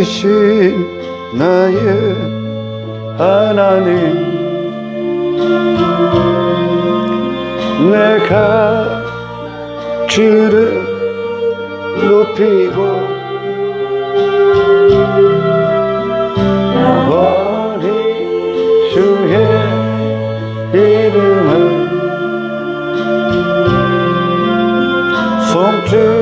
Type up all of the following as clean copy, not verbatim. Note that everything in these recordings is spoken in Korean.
살리신 나의 하나님, 내가 주를 높이고 영원히 주의 이름을 송축하리이다.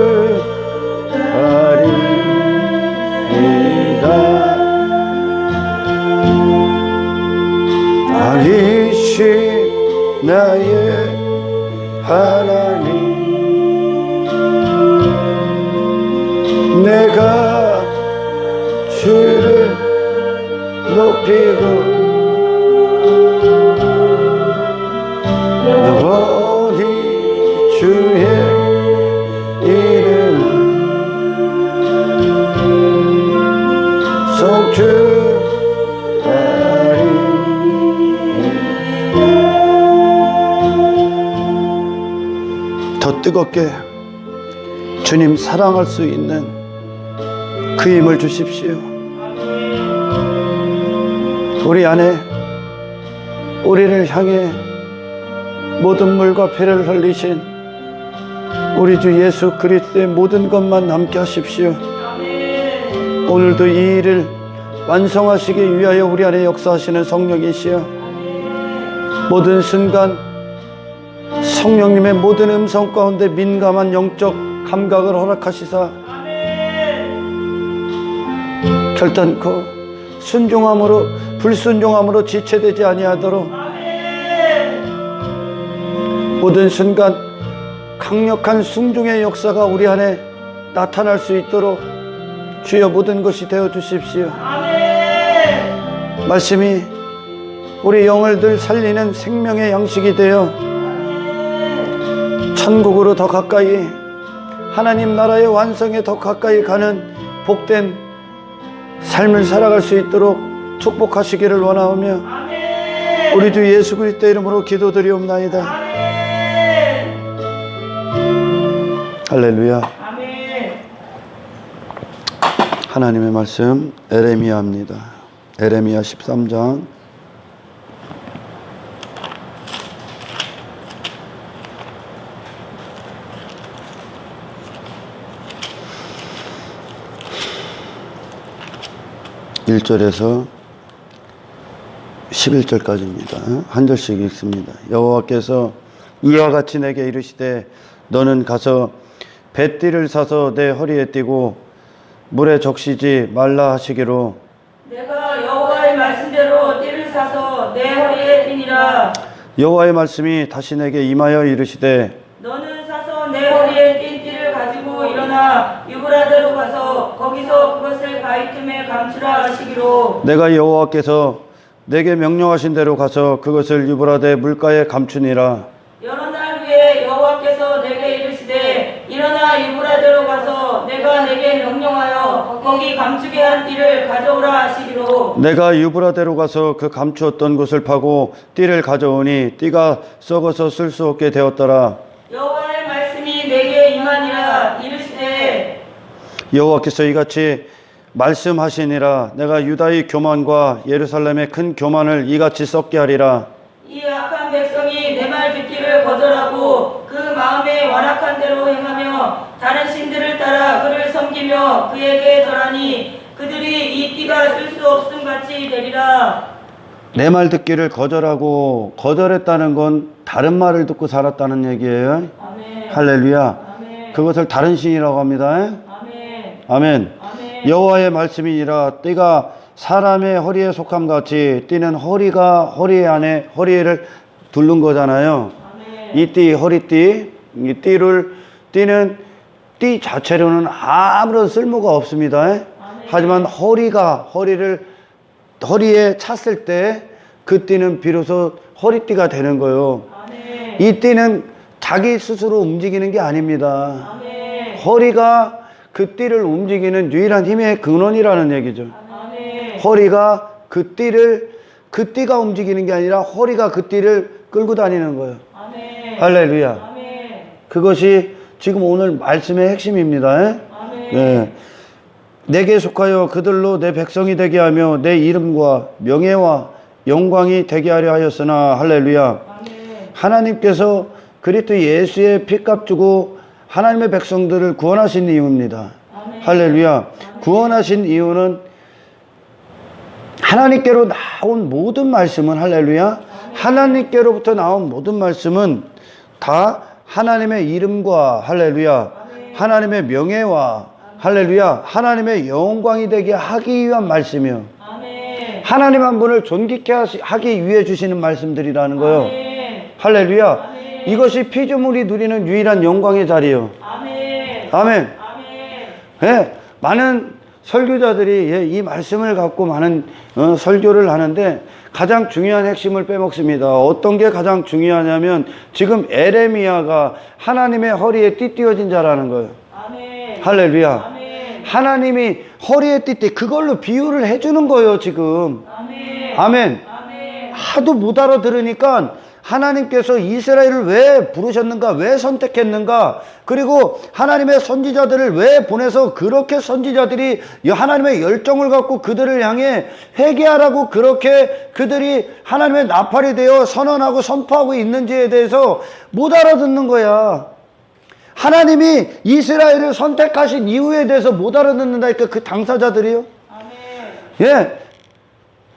살리신 나의 하나님, 내가 주를 높이고 영원히 주의 이름을 송축하리이다. 더 뜨겁게 주님 사랑할 수 있는 그 힘을 주십시오. 우리 안에 우리를 향해 모든 물과 피를 흘리신 우리 주 예수 그리스도의 모든 것만 남게 하십시오. 오늘도 이 일을 완성하시기 위하여 우리 안에 역사하시는 성령이시여, 모든 순간 성령님의 모든 음성 가운데 민감한 영적 감각을 허락하시사 결단코 순종함으로 불순종함으로 지체되지 아니하도록 모든 순간 강력한 순종의 역사가 우리 안에 나타날 수 있도록 주여 모든 것이 되어 주십시오. 말씀이 우리 영을 늘 살리는 생명의 양식이 되어 천국으로 더 가까이, 하나님 나라의 완성에 더 가까이 가는 복된 삶을 살아갈 수 있도록 축복하시기를 원하오며 우리 주 예수 그리스도 이름으로 기도드리옵나이다. 할렐루야. 하나님의 말씀 에레미야입니다. 에레미야 13장 1절에서 11절까지입니다. 한 절씩 읽습니다. 여호와께서 이와 같이 내게 이르시되 너는 가서 뱃띠를 사서 내 허리에 띠고 물에 적시지 말라 하시기로 내가 여호와의 말씀대로 띠를 사서 내 허리에 띠니라. 여호와의 말씀이 다시 내게 임하여 이르시되 너는 사서 내 허리에 띈 띠를 가지고 일어나 유브라데로 가서 거기서 그것을 바위 틈에 감추라 하시기로. 내가 여호와께서 내게 명령하신 대로 가서 그것을 유브라데 물가에 감추니라. 여러 날 후에 여호와께서 내게 이르시되 일어나 유브라데로 가서 내가 내게 명령하여 거기 감추게 한 띠를 가져오라 하시기로. 내가 유브라데로 가서 그 감추었던 곳을 파고 띠를 가져오니 띠가 썩어서 쓸 수 없게 되었더라. 여호와의 말씀이 내게 임하니라. 이르시되 여호와께서 이같이 말씀하시니라. 내가 유다의 교만과 예루살렘의 큰 교만을 이같이 썩게 하리라. 이 악한 백성이 내 말 듣기를 거절하고 그 마음에 완악한 대로 행하며 다른 신들을 따라 그를 섬기며 그에게 절하니 그들이 이 띠가 쓸 수 없음 같이 되리라. 내 말 듣기를 거절하고, 거절했다는 건 다른 말을 듣고 살았다는 얘기예요. 아멘. 할렐루야. 아멘. 그것을 다른 신이라고 합니다. 아멘. 아멘. 아멘. 여호와의 말씀이니라. 띠가 사람의 허리에 속함 같이, 띠는 허리 안에 허리를 두른 거잖아요. 아멘. 이 띠, 허리띠, 이 띠는 띠 자체로는 아무런 쓸모가 없습니다. 아멘. 하지만 허리에 찼을 때 그 띠는 비로소 허리띠가 되는 거예요. 아멘. 이 띠는 자기 스스로 움직이는 게 아닙니다. 아멘. 허리가 그 띠를 움직이는 유일한 힘의 근원이라는 얘기죠. 아멘. 허리가 그 띠가 움직이는 게 아니라 허리가 그 띠를 끌고 다니는 거예요. 아멘. 할렐루야. 아멘. 그것이 지금 오늘 말씀의 핵심입니다. 아멘. 네. 내게 속하여 그들로 내 백성이 되게 하며 내 이름과 명예와 영광이 되게 하려 하였으나 할렐루야. 하나님께서 그리스도 예수의 피값 주고 하나님의 백성들을 구원하신 이유입니다. 할렐루야. 구원하신 이유는 하나님께로 나온 모든 말씀은 할렐루야. 하나님께로부터 나온 모든 말씀은 다 하나님의 이름과 할렐루야. 하나님의 명예와 할렐루야. 하나님의 영광이 되게 하기 위한 말씀이요. 하나님 한 분을 존귀케 하기 위해 주시는 말씀들이라는 거요. 할렐루야. 이것이 피조물이 누리는 유일한 영광의 자리요. 아멘. 예, 많은 설교자들이 이 말씀을 갖고 많은 설교를 하는데 가장 중요한 핵심을 빼먹습니다. 어떤 게 가장 중요하냐면 지금 에레미야가 하나님의 허리에 띠띠어진 자라는 거예요. 할렐루야. 하나님이 허리에 띠띠 그걸로 비유를 해주는 거예요 지금. 아멘. 하도 못 알아들으니까 하나님께서 이스라엘을 왜 부르셨는가, 왜 선택했는가, 그리고 하나님의 선지자들을 왜 보내서 그렇게 선지자들이 하나님의 열정을 갖고 그들을 향해 회개하라고 그렇게 그들이 하나님의 나팔이 되어 선언하고 선포하고 있는지에 대해서 못 알아듣는 거야. 하나님이 이스라엘을 선택하신 이유에 대해서 못 알아듣는다니까, 그 당사자들이요. 예,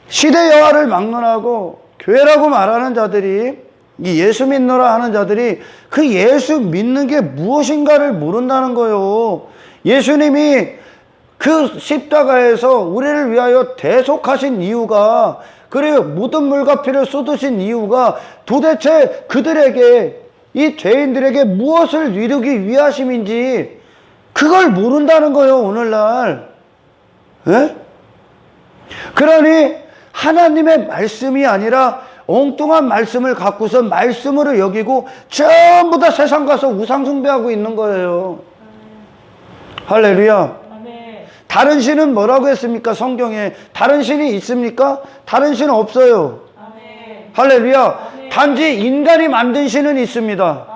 시대 여하를 막론하고 교회라고 말하는 자들이, 이 예수 믿노라 하는 자들이 그 예수 믿는 게 무엇인가를 모른다는 거예요. 예수님이 그 십자가에서 우리를 위하여 대속하신 이유가, 그리고 모든 물과 피를 쏟으신 이유가 도대체 그들에게, 이 죄인들에게 무엇을 이루기 위하심인지 그걸 모른다는 거예요 오늘날. 예? 그러니 하나님의 말씀이 아니라 엉뚱한 말씀을 갖고서 말씀으로 여기고 전부 다 세상 가서 우상 숭배하고 있는 거예요. 할렐루야. 다른 신은 뭐라고 했습니까? 성경에 다른 신이 있습니까? 다른 신은 없어요. 할렐루야. 단지 인간이 만든 신은 있습니다.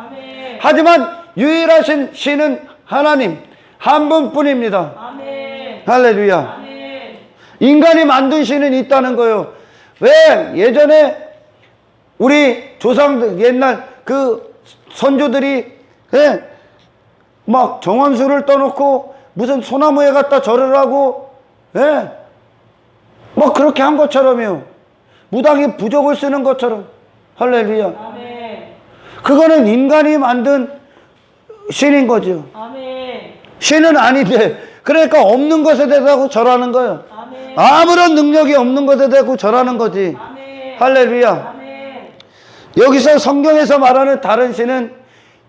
하지만 유일하신 신은 하나님 한 분뿐입니다. 할렐루야. 인간이 만든 신은 있다는 거예요. 왜 예전에 우리 조상들, 옛날 그 선조들이 막 정원수를 떠놓고 무슨 소나무에 갖다 절을 하고 뭐 그렇게 한 것처럼요. 무당이 부적을 쓰는 것처럼. 할렐루야. 그거는 인간이 만든 신인 거죠. 신은 아닌데, 그러니까 없는 것에 대해서 절하는 거예요. 아무런 능력이 없는 것에 대해서 절하는 거지. 할렐루야. 여기서 성경에서 말하는 다른 신은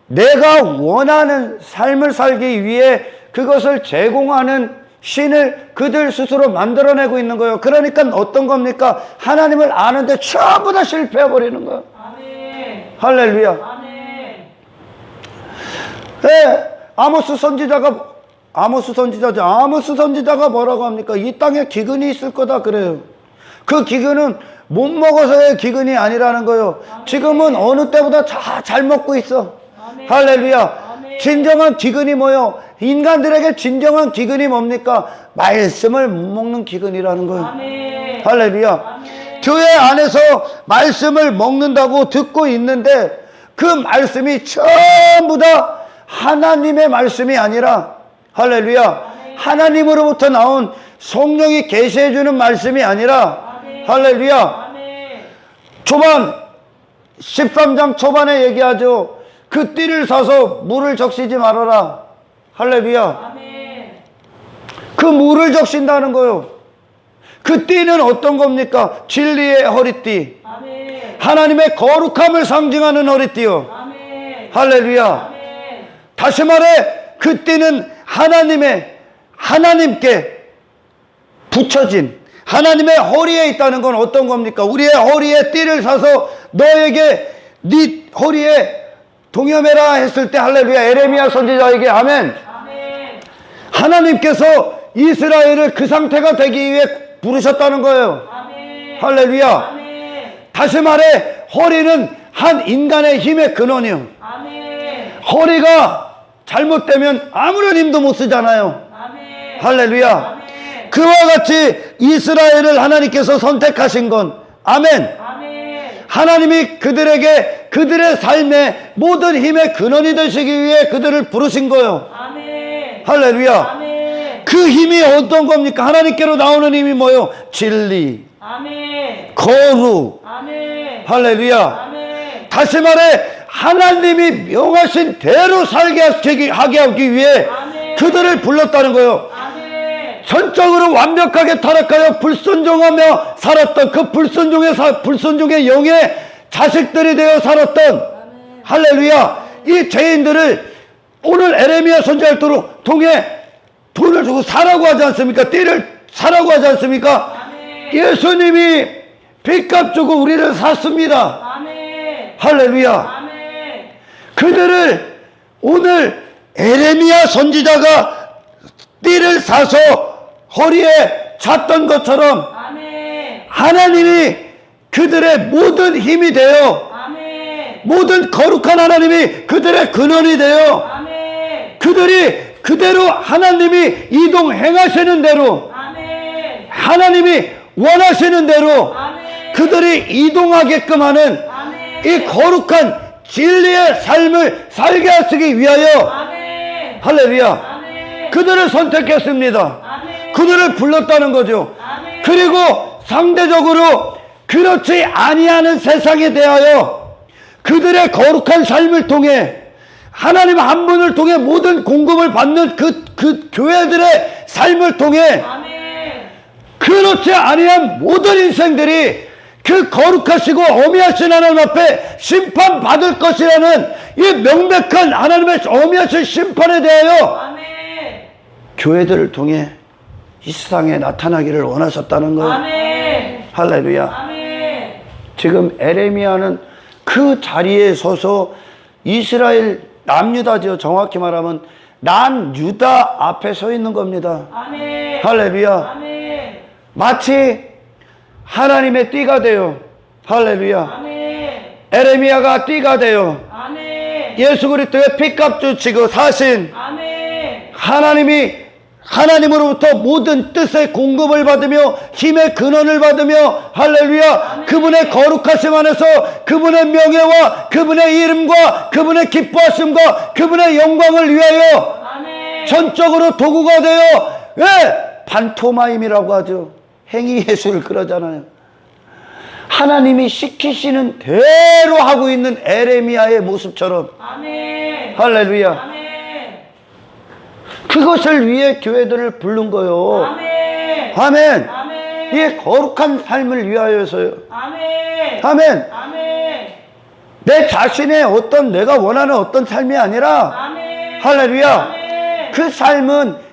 내가 원하는 삶을 살기 위해 그것을 제공하는 신을 그들 스스로 만들어내고 있는 거예요. 그러니까 어떤 겁니까? 하나님을 아는데 전부 다 실패해버리는 거예요. 할렐루야. 아모스 선지자가 뭐라고 합니까? 이 땅에 기근이 있을 거다 그래요. 그 기근은 못 먹어서의 기근이 아니라는 거예요. 지금은 어느 때보다 잘 먹고 있어. 할렐루야. 진정한 기근이 뭐요? 인간들에게 진정한 기근이 뭡니까? 말씀을 못 먹는 기근이라는 거예요. 할렐루야. 교회 안에서 말씀을 먹는다고 듣고 있는데 그 말씀이 전부 다 하나님의 말씀이 아니라, 할렐루야, 하나님으로부터 나온 성령이 계시해 주는 말씀이 아니라, 할렐루야, 초반 13장 초반에 얘기하죠. 그 띠를 사서 물을 적시지 말아라. 할렐루야. 그 물을 적신다는 거요. 그 띠는 어떤 겁니까? 진리의 허리띠. 하나님의 거룩함을 상징하는 허리띠요. 할렐루야. 다시 말해, 그 띠는 하나님께 붙여진 하나님의 허리에 있다는 건 어떤 겁니까? 우리의 허리에 띠를 사서 너에게 네 허리에 동여매라 했을 때, 할렐루야, 에레미야 선지자에게 아멘. 하나님께서 이스라엘을 그 상태가 되기 위해 부르셨다는 거예요. 할렐루야. 다시 말해, 허리는 한 인간의 힘의 근원이요. 허리가 잘못되면 아무런 힘도 못 쓰잖아요. 할렐루야. 아멘. 그와 같이 이스라엘을 하나님께서 선택하신 건 아멘. 아멘. 하나님이 그들에게 그들의 삶의 모든 힘의 근원이 되시기 위해 그들을 부르신 거예요. 아멘. 할렐루야. 아멘. 그 힘이 어떤 겁니까? 하나님께로 나오는 힘이 뭐예요? 진리, 아멘. 거룩. 아멘. 할렐루야. 아멘. 다시 말해 하나님이 명하신 대로 살게 하게 하기 위해 아멘. 그들을 불렀다는 거예요. 아멘. 전적으로 완벽하게 타락하여 불순종하며 살았던 그 불순종의 영의 자식들이 되어 살았던 할렐루야. 이 죄인들을 오늘 에레미야 선지자를 통해 돈을 주고 사라고 하지 않습니까? 띠를 사라고 하지 않습니까? 아멘. 예수님이 빚값 주고 우리를 샀습니다. 아멘. 할렐루야. 아멘. 그들을 오늘 에레미야 선지자가 띠를 사서 허리에 찼던 것처럼 아멘. 하나님이 그들의 모든 힘이 되어 아멘. 모든 거룩한 하나님이 그들의 근원이 되어 아멘. 그들이 그대로 하나님이 이동 행하시는 대로 아멘. 하나님이 원하시는 대로 아멘. 그들이 이동하게끔 하는 아멘. 이 거룩한 진리의 삶을 살게 하시기 위하여 아멘. 할렐루야. 아멘. 그들을 선택했습니다. 아멘. 그들을 불렀다는 거죠. 아멘. 그리고 상대적으로 그렇지 아니하는 세상에 대하여 그들의 거룩한 삶을 통해 하나님 한 분을 통해 모든 공급을 받는 그 교회들의 삶을 통해 아멘. 그렇지 아니한 모든 인생들이 그 거룩하시고 어미하신 하나님 앞에 심판받을 것이라는 이 명백한 하나님의 어미하신 심판에 대하여 아멘. 교회들을 통해 이 세상에 나타나기를 원하셨다는 거예요. 아멘. 할렐루야. 아멘. 지금 에레미야는 그 자리에 서서 이스라엘 남유다죠. 정확히 말하면 남유다 앞에 서 있는 겁니다. 아멘. 할렐루야. 아멘. 마치 하나님의 띠가 돼요. 할렐루야. 아멘. 에레미야가 띠가 돼요. 아멘. 예수 그리스도의 피값 주시고 사신 아멘. 하나님으로부터 모든 뜻의 공급을 받으며 힘의 근원을 받으며 할렐루야. 그분의 거룩하심 안에서 그분의 명예와 그분의 이름과 그분의 기뻐하심과 그분의 영광을 위하여 아멘. 전적으로 도구가 되어 왜 반토마임이라고 하죠. 행위 예술을 그러잖아요. 하나님이 시키시는 대로 하고 있는 에레미야의 모습처럼 아멘. 할렐루야. 아멘. 그것을 위해 교회들을 부른 거요. 아멘. 아멘. 아멘. 이 거룩한 삶을 위하여서요. 아멘. 아멘. 아멘. 내 자신의 내가 원하는 어떤 삶이 아니라 아멘. 할렐루야. 아멘.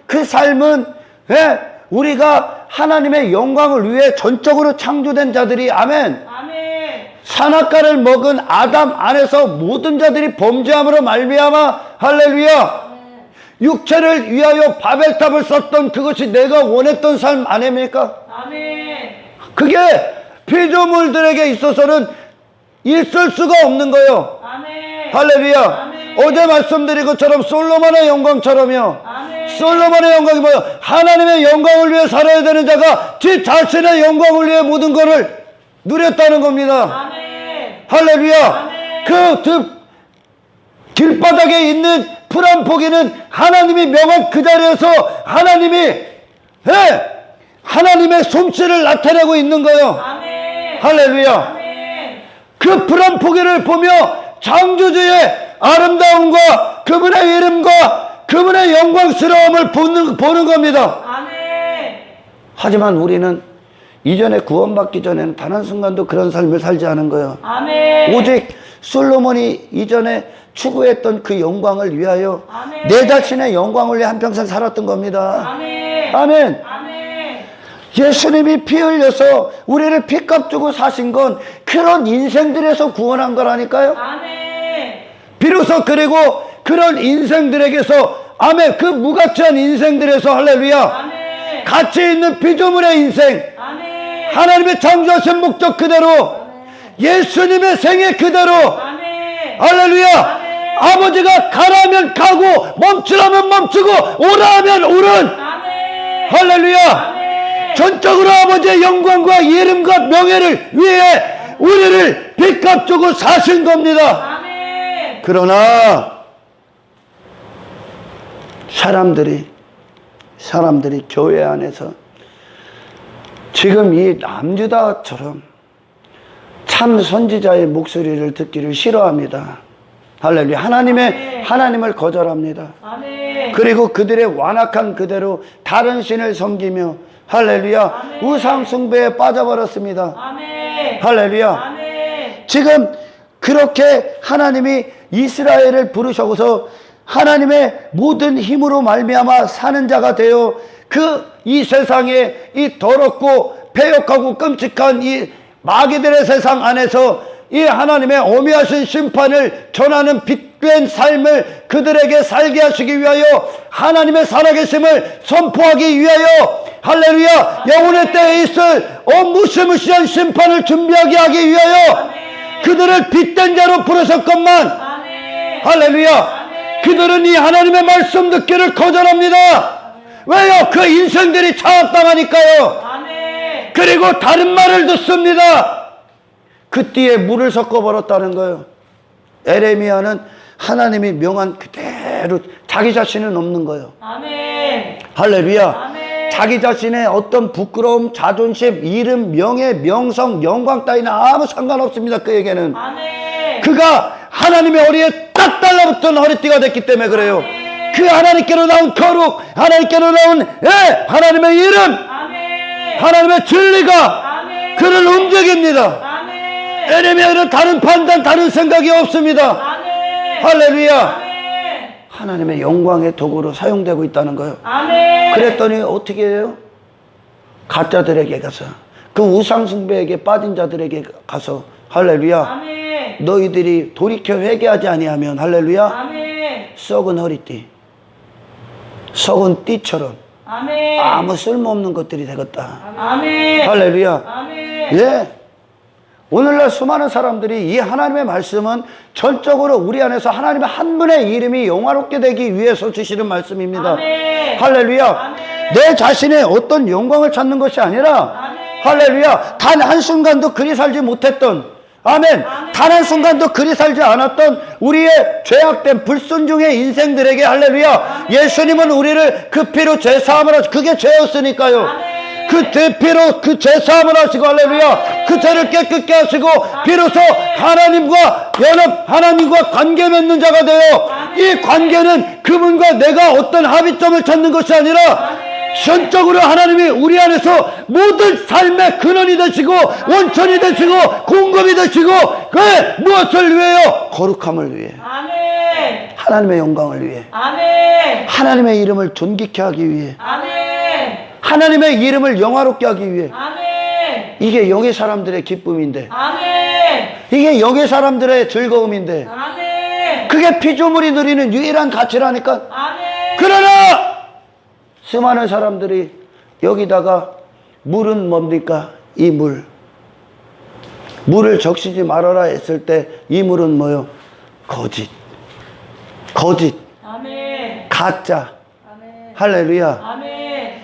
그 삶은 왜 우리가 하나님의 영광을 위해 전적으로 창조된 자들이 아멘. 아멘. 산악과를 먹은 아담 안에서 모든 자들이 범죄함으로 말미암아 할렐루야. 육체를 위하여 바벨탑을 썼던 그것이 내가 원했던 삶 아닙니까? 아멘. 그게 피조물들에게 있어서는 있을 수가 없는 거예요. 아멘. 할렐루야. 아멘. 어제 말씀드린 것처럼 솔로몬의 영광처럼요. 아멘. 솔로몬의 영광이 뭐예요? 하나님의 영광을 위해 살아야 되는 자가 제 자신의 영광을 위해 모든 것을 누렸다는 겁니다. 아멘. 할렐루야. 아멘. 그 길바닥에 있는 풀 한 포기는 하나님이 명한 그 자리에서 하나님의 솜씨를 나타내고 있는 거예요. 아멘. 할렐루야. 아멘. 그 풀 한 포기를 보며 창조주의 아름다움과 그분의 이름과 그분의 영광스러움을 보는 겁니다. 아멘. 하지만 우리는 이전에 구원받기 전에는 단 한순간도 그런 삶을 살지 않은 거예요. 아멘. 오직 솔로몬이 이전에 추구했던 그 영광을 위하여 아멘. 내 자신의 영광을 위해 한평생 살았던 겁니다. 아멘. 아멘. 아멘. 예수님이 피 흘려서 우리를 피값 주고 사신 건 그런 인생들에서 구원한 거라니까요. 아멘. 비로소 그리고 그런 인생들에게서 아멘, 그 무가치한 인생들에서 할렐루야, 아멘. 가치 있는 피조물의 인생, 아멘. 하나님의 창조하신 목적 그대로, 예수님의 생애 그대로, 아멘. 할렐루야. 아멘. 아버지가 가라면 가고 멈추라면 멈추고 오라면 오른 아멘. 할렐루야. 아멘. 전적으로 아버지의 영광과 이름과 명예를 위해 우리를 빚값 주고 사신 겁니다. 아멘. 그러나 사람들이 교회 안에서 지금 이 남유다처럼 참 선지자의 목소리를 듣기를 싫어합니다. 할렐루야. 하나님을 거절합니다. 아멘. 그리고 그들의 완악한 그대로 다른 신을 섬기며 할렐루야. 아멘. 우상 숭배에 빠져버렸습니다. 아멘. 할렐루야. 아멘. 지금 그렇게 하나님이 이스라엘을 부르셔서 하나님의 모든 힘으로 말미암아 사는 자가 되어 이 세상에 이 더럽고 패역하고 끔찍한 이 마귀들의 세상 안에서 이 하나님의 오묘하신 심판을 전하는 빛된 삶을 그들에게 살게 하시기 위하여 하나님의 살아계심을 선포하기 위하여 할렐루야. 영혼의 때에 있을 무시무시한 심판을 준비하게 하기 위하여 그들을 빛된 자로 부르셨건만 할렐루야. 그들은 이 하나님의 말씀 듣기를 거절합니다. 왜요? 그 인생들이 차압당하니까요. 그리고 다른 말을 듣습니다. 그 띠에 물을 섞어버렸다는 거예요. 에레미야는 하나님이 명한 그대로 자기 자신은 없는 거예요. 아멘. 할렐루야. 아멘. 자기 자신의 어떤 부끄러움, 자존심, 이름, 명예, 명성, 영광 따위는 아무 상관없습니다. 그에게는. 아멘. 그가 하나님의 허리에 딱 달라붙은 허리띠가 됐기 때문에 그래요. 아멘. 그 하나님께로 나온 거룩, 하나님께로 나온 하나님의 이름, 아멘. 하나님의 진리가 아멘. 그를 움직입니다. 아멘. 에레미야는 다른 판단, 다른 생각이 없습니다. 아멘. 할렐루야. 아멘. 하나님의 영광의 도구로 사용되고 있다는 거예요. 아멘. 그랬더니 어떻게 해요? 가짜들에게 가서 그 우상숭배에게 빠진 자들에게 가서 할렐루야. 아멘. 너희들이 돌이켜 회개하지 아니하면 할렐루야. 아멘. 썩은 허리띠, 썩은 띠처럼 아멘. 아무 쓸모없는 것들이 되겠다. 아멘. 할렐루야. 아멘. 예. 오늘날 수많은 사람들이 이 하나님의 말씀은 전적으로 우리 안에서 하나님의 한 분의 이름이 영화롭게 되기 위해서 주시는 말씀입니다. 아멘. 할렐루야. 아멘. 내 자신의 어떤 영광을 찾는 것이 아니라 아멘. 할렐루야. 단 한순간도 그리 살지 못했던 아멘. 단 한순간도 그리 살지 않았던 우리의 죄악된 불순종의 인생들에게 할렐루야. 예수님은 우리를 그 피로 죄사함을 하시고 그게 죄였으니까요. 아멘. 그 피로 그 죄사함을 하시고 할렐루야. 그 죄를 깨끗게 하시고 비로소 하나님과 하나님과 관계 맺는 자가 되어 이 관계는 그분과 내가 어떤 합의점을 찾는 것이 아니라 전적으로 하나님이 우리 안에서 모든 삶의 근원이 되시고 원천이 되시고 공급이 되시고 그 무엇을 위해요? 거룩함을 위해, 아멘. 하나님의 영광을 위해, 아멘. 하나님의 이름을 존귀케 하기 위해, 아멘. 하나님의 이름을 영화롭게 하기 위해. 아멘. 이게 영의 사람들의 기쁨인데, 아멘. 이게 영의 사람들의 즐거움인데, 아멘. 그게 피조물이 누리는 유일한 가치라니까. 아멘. 그러나 수많은 사람들이 여기다가 물은 뭡니까? 이 물을 적시지 말아라 했을 때 이 물은 뭐요? 거짓, 아멘. 가짜. 아멘. 할렐루야. 아멘.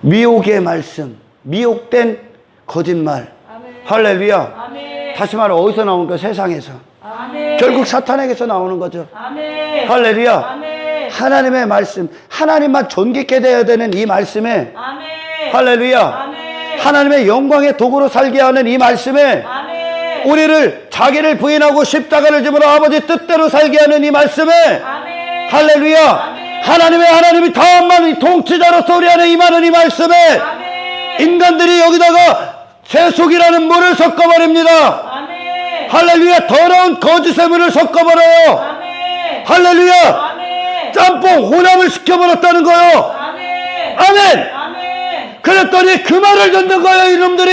미혹의 말씀, 미혹된 거짓말. 아멘. 할렐루야. 아멘. 다시 말해 어디서 나오는 거? 세상에서. 아멘. 결국 사탄에게서 나오는 거죠. 아멘. 할렐루야. 아멘. 하나님의 말씀, 하나님만 존귀케 되어야 되는 이 말씀에 아멘. 할렐루야. 아멘. 하나님의 영광의 도구로 살게 하는 이 말씀에 아멘. 우리를 자기를 부인하고 십자가를 집으러 아버지 뜻대로 살게 하는 이 말씀에 아멘. 할렐루야. 아멘. 하나님이 다음만 통치자로서 우리 안에 임하는 이 말씀에 아멘. 인간들이 여기다가 세속이라는 물을 섞어버립니다. 아멘. 할렐루야. 더러운 거짓의 물을 섞어버려요. 아멘. 할렐루야. 아멘. 짬뽕 혼합을 시켜버렸다는 거예요. 아멘. 아멘. 아멘. 그랬더니 그 말을 듣는 거예요, 이놈들이.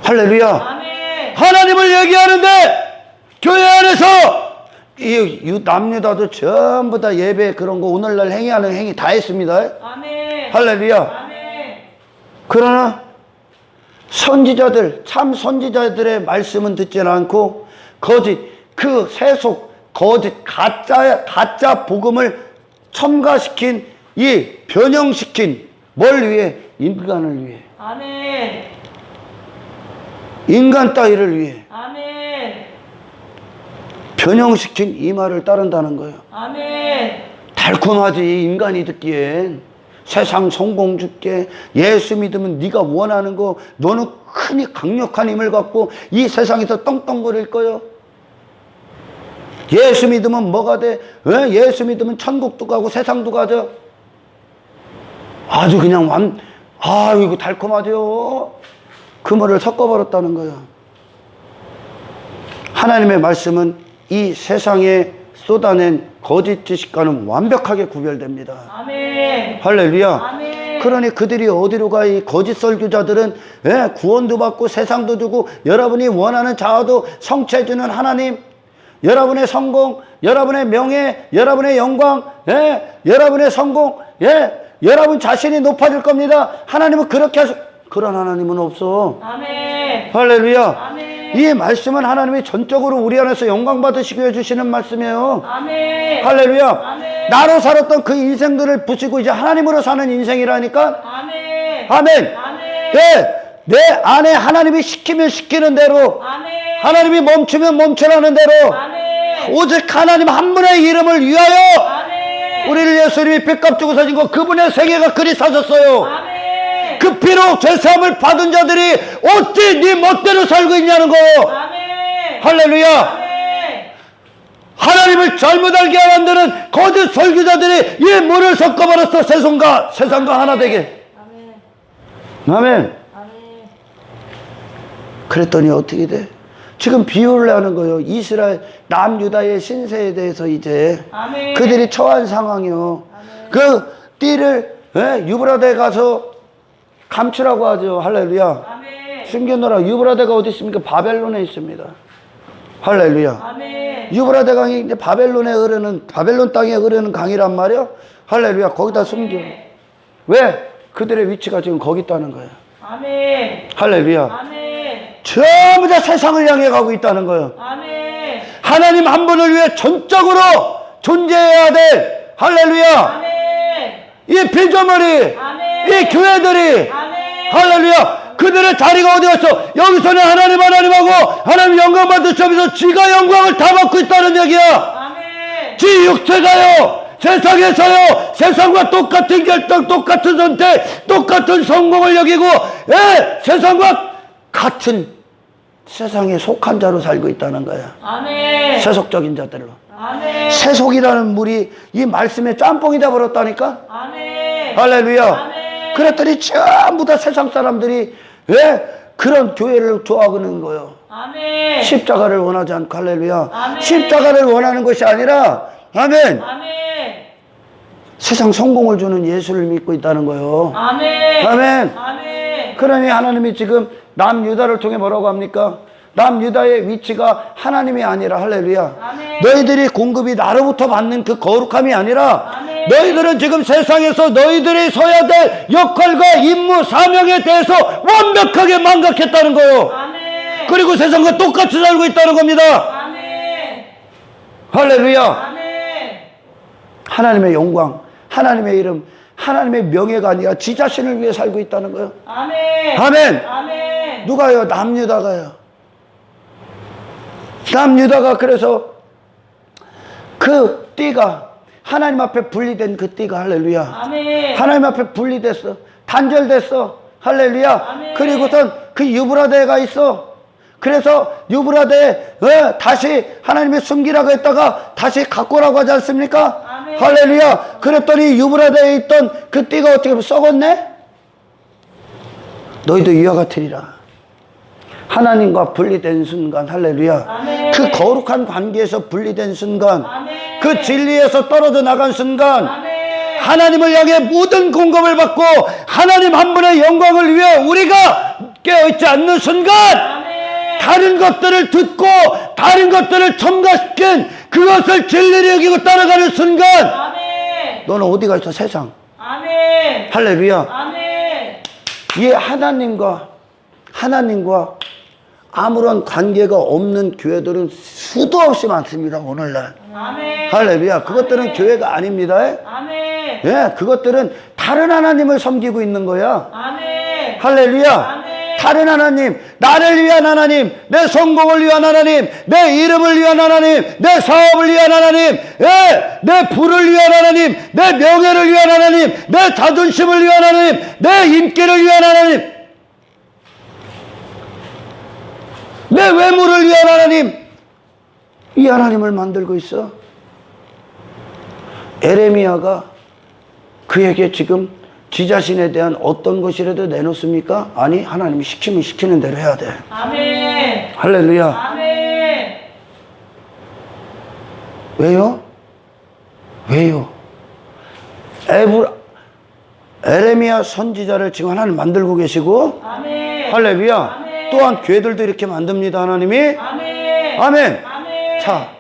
할렐루야. 아멘. 하나님을 얘기하는데 교회 안에서 이 남유다도 전부 다 예배 그런 거 오늘날 행위하는 행위 다 했습니다. 아멘. 할렐루야. 아멘. 그러나 선지자들, 참 선지자들의 말씀은 듣지는 않고 거짓, 그 세속, 거짓, 가짜 복음을 첨가시킨 이 변형시킨 뭘 위해? 인간을 위해. 아멘. 인간 따위를 위해 아멘. 변형시킨 이 말을 따른다는 거예요. 아멘. 달콤하지 인간이 듣기엔. 세상 성공 줄게. 예수 믿으면 네가 원하는 거 너는 흔히 강력한 힘을 갖고 이 세상에서 떵떵거릴 거요. 예수 믿으면 뭐가 돼? 왜? 예수 믿으면 천국도 가고 세상도 가죠. 아주 그냥 이거 달콤하죠. 그 말을 섞어버렸다는 거예요. 하나님의 말씀은 이 세상에 쏟아낸 거짓 지식과는 완벽하게 구별됩니다. 아멘. 할렐루야. 아멘. 그러니 그들이 어디로 가? 이 거짓 설교자들은 구원도 받고 세상도 주고 여러분이 원하는 자아도 성취해주는 하나님, 여러분의 성공, 여러분의 명예, 여러분의 영광, 여러분의 성공, 여러분 자신이 높아질 겁니다. 하나님은 그렇게 그런 하나님은 없어. 아멘. 할렐루야. 아멘. 이 말씀은 하나님이 전적으로 우리 안에서 영광 받으시기 위해 주시는 말씀이에요. 아멘. 할렐루야. 아멘. 나로 살았던 그 인생들을 부시고 이제 하나님으로 사는 인생이라니까. 아멘. 아멘. 아멘. 내 안에 하나님이 시키면 시키는 대로, 아멘. 하나님이 멈추면 멈추라는 대로, 아멘. 오직 하나님 한 분의 이름을 위하여 아멘. 우리를 예수님이 빚값 주고 사신 거 그분의 생애가 그리 사셨어요. 아멘. 그 피로 죄사함을 받은 자들이 어찌 네 멋대로 살고 있냐는 거예요. 아멘. 할렐루야. 아멘. 하나님을 잘못 알게 만드는 거짓 설교자들이 이 물을 섞어버렸어. 세상과 하나 되게. 아멘. 아멘. 아멘. 그랬더니 어떻게 돼? 지금 비유를 하는 거예요. 이스라엘 남유다의 신세에 대해서 이제 아멘. 그들이 처한 상황이요. 아멘. 그 띠를 유브라데 가서 감추라고 하죠. 할렐루야. 아멘. 숨겨놓으라. 유브라데가 어디 있습니까? 바벨론에 있습니다. 할렐루야. 아멘. 유브라데 강이 이제 바벨론 땅에 흐르는 강이란 말이야. 할렐루야. 거기다 숨겨. 왜? 그들의 위치가 지금 거기 있다는 거예요. 아멘. 할렐루야. 아멘. 전부 다 세상을 향해 가고 있다는 거예요. 아멘. 하나님 한 분을 위해 전적으로 존재해야 돼. 할렐루야. 아멘. 이 피조물이, 아멘. 이 교회들이, 아멘. 할렐루야. 그들의 자리가 어디 갔어? 여기서는 하나님하고 하나님 영광 받을 점에서 지가 영광을 다 받고 있다는 얘기야. 아멘. 지 육체가요, 세상에서요, 세상과 똑같은 결정, 똑같은 선택, 똑같은 성공을 여기고, 세상과 같은 세상에 속한 자로 살고 있다는 거야. 아멘. 세속적인 자들로. 아멘. 세속이라는 물이 이 말씀에 짬뽕이 돼버렸다니까. 아멘. 할렐루야. 아멘. 그랬더니 전부 다 세상 사람들이 그런 교회를 좋아하는 거예요. 아멘. 십자가를 원하지 않고. 할렐루야. 아멘. 십자가를 원하는 것이 아니라 아멘, 아멘. 세상 성공을 주는 예수를 믿고 있다는 거예요. 아멘. 아멘. 아멘. 그러니 하나님이 지금 남유다를 통해 뭐라고 합니까? 남유다의 위치가 하나님이 아니라, 할렐루야, 아멘. 너희들이 공급이 나로부터 받는 그 거룩함이 아니라 아멘. 너희들은 지금 세상에서 너희들이 서야 될 역할과 임무, 사명에 대해서 완벽하게 망각했다는 거예요. 아멘. 그리고 세상과 똑같이 살고 있다는 겁니다. 아멘. 할렐루야. 아멘. 하나님의 영광, 하나님의 이름, 하나님의 명예가 아니라 지 자신을 위해 살고 있다는 거예요. 아멘. 아멘. 아멘. 누가요? 남유다가요. 남유다가 그래서 그 띠가 하나님 앞에 분리된 그 띠가, 할렐루야, 아멘. 하나님 앞에 분리됐어. 단절됐어. 할렐루야. 아멘. 그리고선 그 유브라데가 있어. 그래서 유브라데 다시 하나님이 숨기라고 했다가 다시 갖고 오라고 하지 않습니까? 아멘. 할렐루야. 그랬더니 유브라데에 있던 그 띠가 어떻게 썩었네? 너희도 이와 같으리라. 하나님과 분리된 순간, 할렐루야, 아멘. 그 거룩한 관계에서 분리된 순간, 아멘. 그 진리에서 떨어져 나간 순간, 아멘. 하나님을 향해 모든 공급을 받고 하나님 한 분의 영광을 위해 우리가 깨어있지 않는 순간, 아멘. 다른 것들을 듣고 다른 것들을 첨가시킨 그것을 진리로 여기고 따라가는 순간, 아멘. 너는 어디가 있어? 세상. 아멘. 할렐루야. 아멘. 이 하나님과 아무런 관계가 없는 교회들은 수도 없이 많습니다, 오늘날. 아멘. 할렐루야. 그것들은 아멘. 교회가 아닙니다. 아멘. 예, 그것들은 다른 하나님을 섬기고 있는 거야. 아멘. 할렐루야. 아멘. 다른 하나님, 나를 위한 하나님, 내 성공을 위한 하나님, 내 이름을 위한 하나님, 내 사업을 위한 하나님, 예, 내 부를 위한 하나님, 내 명예를 위한 하나님, 내 자존심을 위한 하나님, 내 인기를 위한 하나님, 내 외모를 위한 하나님, 이 하나님을 만들고 있어. 에레미야가 그에게 지금 지 자신에 대한 어떤 것이라도 내놓습니까? 아니, 하나님이 시키면 시키는 대로 해야 돼. 아멘. 할렐루야. 아멘. 왜요? 왜요? 에레미야 선지자를 지금 하나님 만들고 계시고, 아멘. 할렐루야. 아멘. 또한 교회들도 이렇게 만듭니다, 하나님이. 아멘. 아멘. 아멘. 자,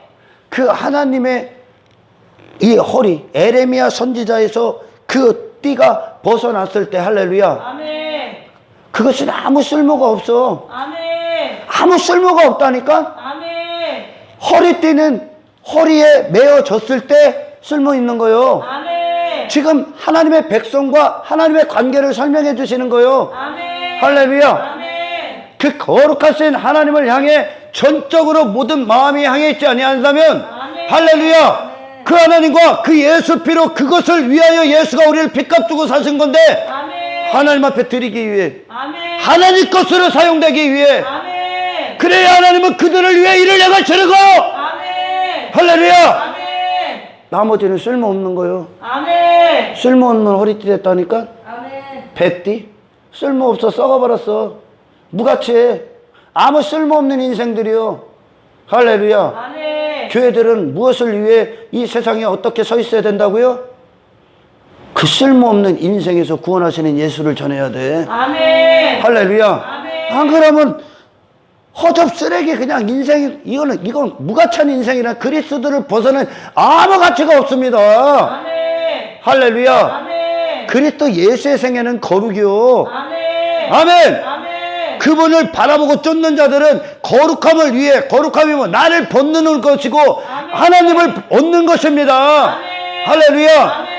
그 하나님의 이 허리, 에레미야 선지자에서 그 띠가 벗어났을 때, 할렐루야. 아멘. 그것은 아무 쓸모가 없어. 아멘. 아무 쓸모가 없다니까? 아멘. 허리띠는 허리에 메어졌을 때 쓸모 있는 거요. 아멘. 지금 하나님의 백성과 하나님의 관계를 설명해 주시는 거요. 아멘. 할렐루야. 아멘. 그 거룩하신 하나님을 향해 전적으로 모든 마음이 향해 있지 아니한다면, 아멘. 할렐루야. 그 하나님과 그 예수 피로 그것을 위하여 예수가 우리를 빚값 주고 사신 건데, 아멘. 하나님 앞에 드리기 위해, 아멘. 하나님 것으로 사용되기 위해, 아멘. 그래야 하나님은 그들을 위해 일을 내가시르고, 아멘. 할렐루야. 아멘. 나머지는 쓸모없는 거요. 아멘. 쓸모없는 허리띠 됐다니까. 아멘. 백띠 쓸모없어, 썩어버렸어. 무가치해. 아무 쓸모없는 인생들이요. 할렐루야. 아멘. 교회들은 무엇을 위해 이 세상에 어떻게 서 있어야 된다고요? 그 쓸모없는 인생에서 구원하시는 예수를 전해야 돼. 아멘. 할렐루야. 아멘. 안 그러면 허접 쓰레기 그냥 인생, 이건 무가치한 인생이라 그리스도를 벗어난 아무 가치가 없습니다. 아멘. 할렐루야. 아멘. 그리스도 예수의 생애는 거룩이요. 아멘. 아멘. 아멘. 그분을 바라보고 쫓는 자들은 거룩함을 위해, 거룩함이 뭐 나를 벗는 것이고 하나님을 얻는 것입니다. 아멘. 할렐루야. 아멘.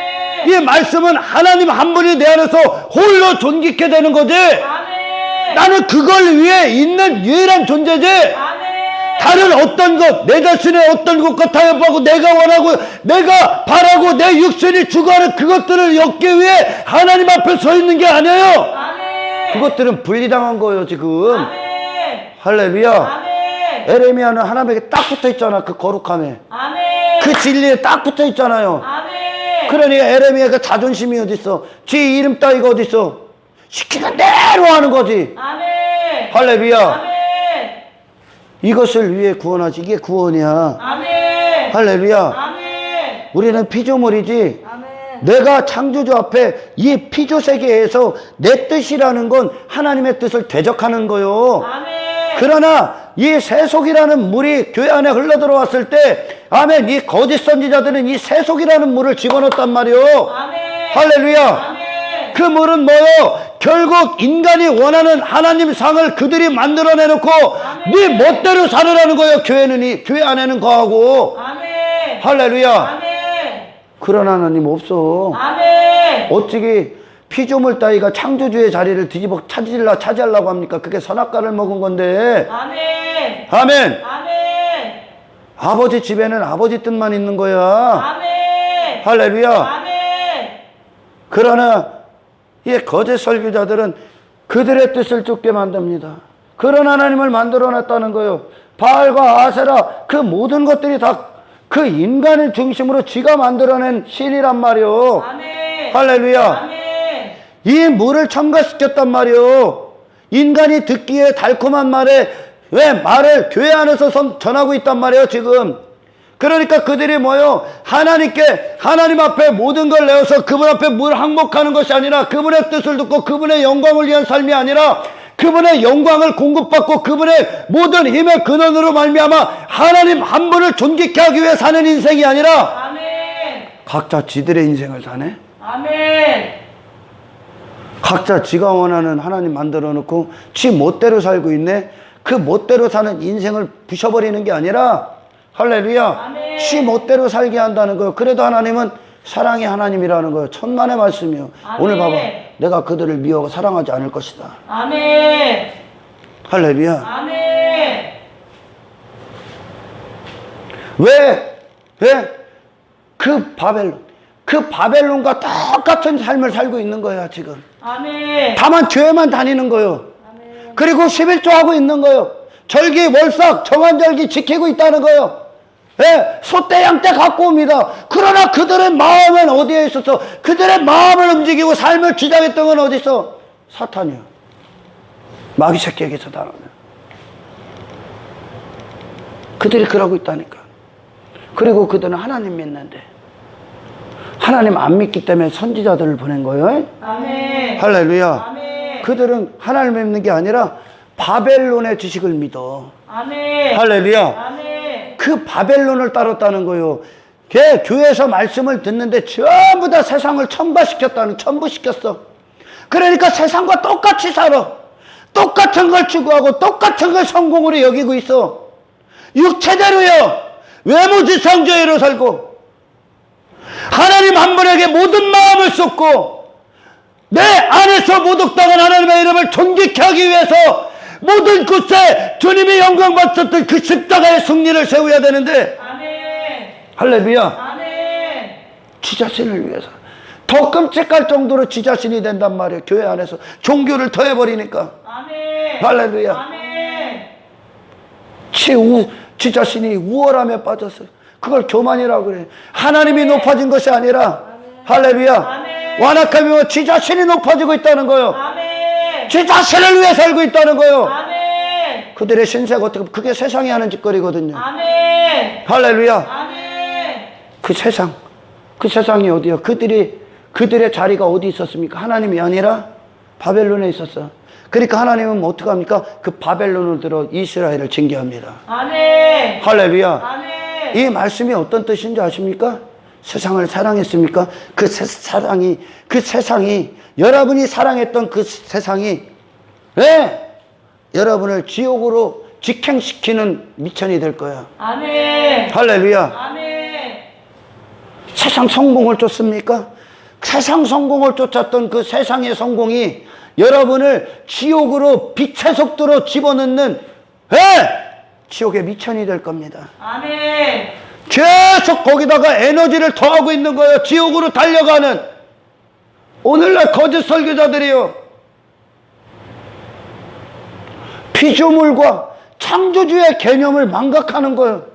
이 말씀은 하나님 한 분이 내 안에서 홀로 존귀케 되는 거지. 아멘. 나는 그걸 위해 있는 유일한 존재지. 아멘. 다른 어떤 것, 내 자신의 어떤 것과 타협하고 내가 원하고 내가 바라고 내 육신이 추구하는 그것들을 얻기 위해 하나님 앞에 서 있는 게 아니에요. 아멘. 그것들은 분리당한 거예요, 지금. 아멘. 할렐루야. 아멘. 에레미야는 하나님에게 딱 붙어 있잖아, 그 거룩함에. 아멘. 그 진리에 딱 붙어 있잖아요. 아멘. 그러니까 에레미야가 자존심이 어딨어? 지 이름 따위가 어딨어? 시키는 대로 하는 거지. 아멘. 할렐루야. 아멘. 이것을 위해 구원하지. 이게 구원이야. 아멘. 할렐루야. 아멘. 우리는 피조물이지. 아멘. 내가 창조주 앞에 이 피조 세계에서 내 뜻이라는 건 하나님의 뜻을 대적하는 거요. 아멘. 그러나 이 세속이라는 물이 교회 안에 흘러들어왔을 때, 아멘, 이 거짓 선지자들은 이 세속이라는 물을 집어넣었단 말이요. 아멘. 할렐루야. 아멘. 그 물은 뭐요? 결국 인간이 원하는 하나님 상을 그들이 만들어내놓고 네 멋대로 살으라는 거예요. 교회 안에는 거하고. 아멘. 할렐루야. 아멘. 그런 하나님 없어. 아멘. 어찌게 피조물 따위가 창조주의 자리를 뒤집어 차지하려고 합니까? 그게 선악과를 먹은 건데. 아멘. 아멘. 아멘. 아버지 집에는 아버지 뜻만 있는 거야. 아멘. 할렐루야. 아멘. 그러나 이 거짓 설교자들은 그들의 뜻을 쫓게 만듭니다. 그런 하나님을 만들어놨다는 거예요. 바알과 아세라, 그 모든 것들이 다 그 인간을 중심으로 지가 만들어낸 신이란 말이요. 아멘. 할렐루야. 아멘. 이 물을 첨가시켰단 말이요. 인간이 듣기에 달콤한 말에 왜 말을 교회 안에서 전하고 있단 말이에요, 지금. 그러니까 그들이 뭐요? 하나님께, 하나님 앞에 모든 걸 내어서 그분 앞에 물 항복하는 것이 아니라 그분의 뜻을 듣고 그분의 영광을 위한 삶이 아니라 그분의 영광을 공급받고 그분의 모든 힘의 근원으로 말미암아 하나님 한 분을 존귀케 하기 위해 사는 인생이 아니라 아멘. 각자 지들의 인생을 사네. 아멘. 각자 지가 원하는 하나님 만들어 놓고 지 멋대로 살고 있네. 그 멋대로 사는 인생을 부셔버리는 게 아니라 할렐루야. 아멘. 지 멋대로 살게 한다는 거예요. 그래도 하나님은 사랑이 하나님이라는 거예요. 천만의 말씀이요. 아멘. 오늘 봐봐. 내가 그들을 미워하고 사랑하지 않을 것이다. 아멘. 할렐루야. 아멘. 왜? 그 바벨론과 똑같은 삶을 살고 있는 거야, 지금. 아멘. 다만 교회만 다니는 거요. 아멘. 그리고 11조하고 있는 거요. 절기, 월삭, 정한절기 지키고 있다는 거요. 소떼, 양떼 갖고 옵니다. 그러나 그들의 마음은 어디에 있었어? 그들의 마음을 움직이고 삶을 주장했던 건 어디 있어? 사탄이요. 마귀 새끼에게서 나오는. 그들이 그러고 있다니까. 그리고 그들은 하나님 믿는데 하나님 안 믿기 때문에 선지자들을 보낸 거예요. 아멘. 할렐루야. 아멘. 그들은 하나님 믿는 게 아니라 바벨론의 지식을 믿어. 아멘. 할렐루야. 아멘. 그 바벨론을 따랐다는 거예요. 걔 교회에서 말씀을 듣는데 전부 다 세상을 첨부시켰어. 그러니까 세상과 똑같이 살아. 똑같은 걸 추구하고 똑같은 걸 성공으로 여기고 있어. 육체대로요. 외모지상주의로 살고 하나님 한 분에게 모든 마음을 쏟고 내 안에서 모독당한 하나님의 이름을 존귀케 하기 위해서 모든 곳에 주님이 영광 받았던 그 십자가의 승리를 세워야 되는데 아멘. 할렐루야. 아멘. 지 자신을 위해서 더 끔찍할 정도로 지 자신이 된단 말이에요. 교회 안에서 종교를 더해버리니까. 아멘. 할렐루야. 아멘. 지 자신이 우월함에 빠졌어요. 그걸 교만이라고 그래. 하나님이 높아진 것이 아니라 할렐루야. 아멘. 완악하며 지 자신이 높아지고 있다는 거예요. 아멘. 지 자신을 위해 살고 있다는 거예요. 아멘. 그들의 신세가 어떻게 그게 세상이 하는 짓거리거든요. 아멘. 할렐루야. 아멘. 그 세상이 어디요? 그들의 자리가 어디 있었습니까? 하나님이 아니라 바벨론에 있었어. 그러니까 하나님은 어떻게 합니까? 그 바벨론을 들어 이스라엘을 징계합니다. 아멘. 할렐루야. 아멘. 이 말씀이 어떤 뜻인지 아십니까? 세상을 사랑했습니까? 그 세상이 여러분이 사랑했던 그 세상이 여러분을 지옥으로 직행시키는 미천이 될 거야. 아멘. 할렐루야. 아멘. 세상 성공을 쫓습니까? 세상 성공을 쫓았던 그 세상의 성공이 여러분을 지옥으로 빛의 속도로 집어넣는 지옥의 미천이 될 겁니다. 아멘. 계속 거기다가 에너지를 더하고 있는 거예요. 지옥으로 달려가는 오늘날 거짓 설교자들이요. 피조물과 창조주의 개념을 망각하는 거예요.